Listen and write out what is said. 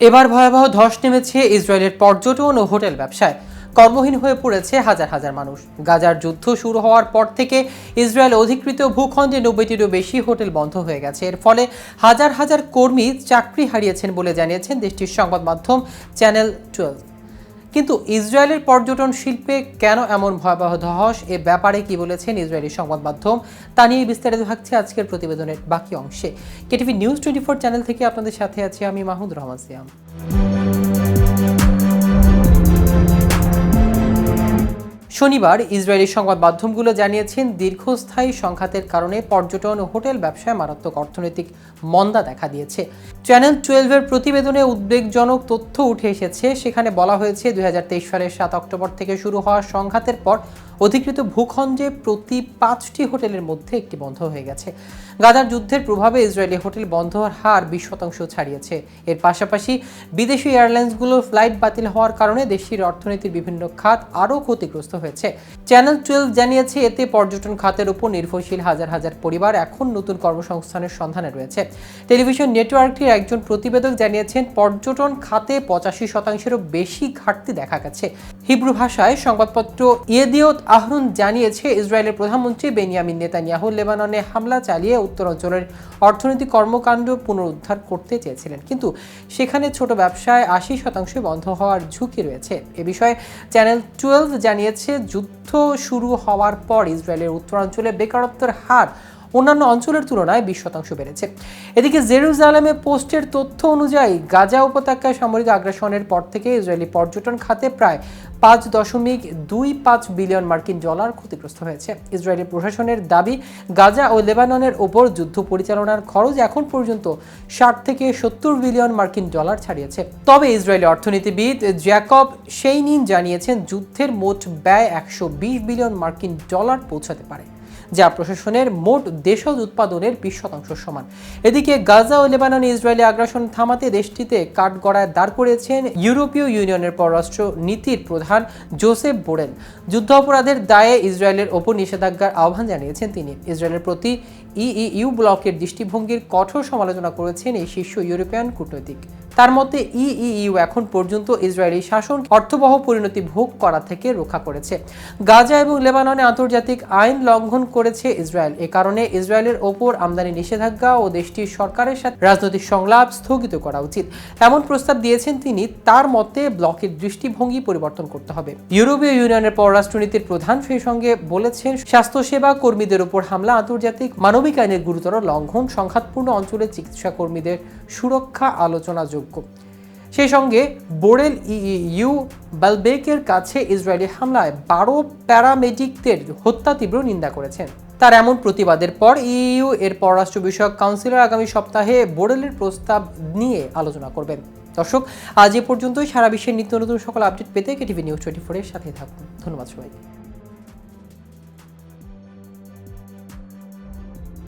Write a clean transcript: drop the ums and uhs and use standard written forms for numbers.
এবার ভয়াবহ ধস নেমেছে ইসরায়েলের পর্যটন ও হোটেল ব্যবসায়। কর্মহীন হয়ে পড়েছে হাজার হাজার মানুষ। গাজার যুদ্ধ শুরু হওয়ার পর থেকে ইসরায়েল অধিকৃত ভূখণ্ডে 90টিরও বেশি হোটেল বন্ধ হয়ে গেছে। এর ফলে হাজার হাজার কর্মী চাকরি হারিয়েছেন বলে জানিয়েছেন দেশটির সংবাদ মাধ্যম চ্যানেল 12। কিন্তু ইসরায়েলের পর্যটন শিল্পে কেন এমন ভয়াবহ ধস, এ ব্যাপারে কি বলেছেন ইসরায়েলি সংবাদ মাধ্যম, তা নিয়ে বিস্তারিত থাকছে আজকের প্রতিবেদনের বাকি অংশে। কেটিভি নিউজ 24 চ্যানেল থেকে আপনাদের সাথে আছি আমি মাহমুদ রহমান সিয়াম। শনিবার ইসরায়েলি সংবাদ মাধ্যমগুলো জানিয়েছেন দীর্ঘস্থায়ী সংঘাতের কারণে পর্যটন ও হোটেল ব্যবসায় মারাত্মক অর্থনৈতিক মন্দা দেখা দিয়েছে। চ্যানেল 12-এর প্রতিবেদনে উদ্বেগজনক তথ্য উঠে এসেছে। সেখানে বলা হয়েছে 2023 সালের 7 অক্টোবর থেকে শুরু হওয়া সংঘাতের পর অধিকৃত ভূখণ্ডে প্রতি 5টি হোটেলের মধ্যে একটি বন্ধ হয়ে গেছে। গাজার যুদ্ধের প্রভাবে ইসরায়েলি হোটেল বন্ধ হওয়ার হার 20% ছাড়িয়েছে। এর পাশাপাশি বিদেশি এয়ারলাইন্সগুলোর ফ্লাইট বাতিল হওয়ার কারণে দেশটির অর্থনীতির বিভিন্ন খাত আরও ক্ষতিগ্রস্ত হয়েছে। চ্যানেল 12 জানিয়েছে এতে পর্যটন খাতের উপর নির্ভরশীল হাজার হাজার পরিবার এখন নতুন কর্মসংস্থানের সন্ধানে রয়েছে। টেলিভিশন নেটওয়ার্কটির একজন প্রতিবেদক জানিয়েছেন পর্যটন খাতে 85%-এরও বেশি ঘাটতি দেখা গেছে। হিব্রু ভাষায় সংবাদপত্র ইয়েদিওত আহরন জানিয়েছে ইসরায়েলের প্রধানমন্ত্রী বেনিয়ামিন নেতানিয়াহু লেবাননে হামলা চালিয়ে উত্তর অঞ্চলের অর্থনৈতিক কর্মকাণ্ড পুনরুদ্ধার করতে চেয়েছিলেন, কিন্তু সেখানে ছোট ব্যবসায় 80% বন্ধ হওয়ার ঝুঁকি রয়েছে। এ বিষয়ে চ্যানেল 12 জানিয়েছে যুদ্ধ শুরু হওয়ার পর ইসরায়েলের উত্তরাঞ্চলে বেকারত্বের হার অন্যান্য অঞ্চলের তুলনায় 20% বেড়েছে। এদিকে জেরুজালেমে পোস্টের তথ্য অনুযায়ী গাজা উপত্যকায় সামরিক আগ্রাসনের পর থেকে ইসরায়েলি পর্যটন খাতে প্রায় 5.25 বিলিয়ন মার্কিন ডলার ক্ষতিগ্রস্ত হয়েছে। ইসরায়েলি প্রশাসনের দাবি, গাজা ও লেবাননের ওপর যুদ্ধ পরিচালনার খরচ এখন পর্যন্ত 60 থেকে 70 বিলিয়ন মার্কিন ডলার ছাড়িয়েছে। তবে ইসরায়েলি অর্থনীতিবিদ জ্যাকব শেইনিন জানিয়েছেন যুদ্ধের মোট ব্যয় 120 বিলিয়ন মার্কিন ডলার পৌঁছাতে পারে, যা প্রশাসনের মোট দেশজ উৎপাদনের 20% সমান। এদিকে গাজা ও লেবাননে ইসরায়েলি আগ্রাসন থামাতে দেশটিতে কাঠগড়ায় দাঁড় করিয়েছেন ইউরোপীয় ইউনিয়নের পররাষ্ট্র নীতির প্রধান জোসেফ বোরেল। যুদ্ধ অপরাধের দায়ে ইসরায়েলের ওপর নিষেধাজ্ঞার আহ্বান জানিয়েছেন তিনি। ইসরায়েলের প্রতি ইইউ ব্লকের দৃষ্টিভঙ্গির কঠোর সমালোচনা করেছেন এই শীর্ষ ইউরোপিয়ান কূটনৈতিক। তার মতে ইইউ এখন পর্যন্ত ইসরায়েলি শাসন অর্থবহ পরিণতি ভোগ করা থেকে রক্ষা করেছে। গাজা এবং লেবাননে আন্তর্জাতিক আইন লঙ্ঘন করেছে ইসরায়েল। এ কারণে ইসরায়েলের ওপর আমদানি নিষেধাজ্ঞা ও দেশটির সরকারের সাথে রাজনৈতিক সংলাপ স্থগিত করা উচিত, এমন প্রস্তাব দিয়েছেন তিনি। তার মতে ব্লকের দৃষ্টিভঙ্গি পরিবর্তন করতে হবে। ইউরোপীয় ইউনিয়নের পররাষ্ট্রনীতির প্রধান সেই সঙ্গে বলেছেন স্বাস্থ্যসেবা কর্মীদের উপর হামলা আন্তর্জাতিক মানবিক আইনের গুরুতর লঙ্ঘন, সংঘাতপূর্ণ অঞ্চলের চিকিৎসা কর্মীদের সুরক্ষা আলোচনাযোগ্য। সেই সঙ্গে বোরেল ইইউ বালবেকের কাছে ইসরায়েলি হামলায় 12 প্যারামেডিকদের হত্যা তীব্র নিন্দা করেছেন। তার এমন প্রতিবাদের পর ইইউ এর পররাষ্ট্র বিষয়ক কাউন্সিলর আগামী সপ্তাহে বোরেলের প্রস্তাব নিয়ে আলোচনা করবেন। দর্শক, আজ এ পর্যন্তই। সারা বিশ্বের নিত্য নতুন সকল আপডেট পেতে কেটিভি নিউজ 24 এর সাথে থাকুন। ধন্যবাদ সবাইকে।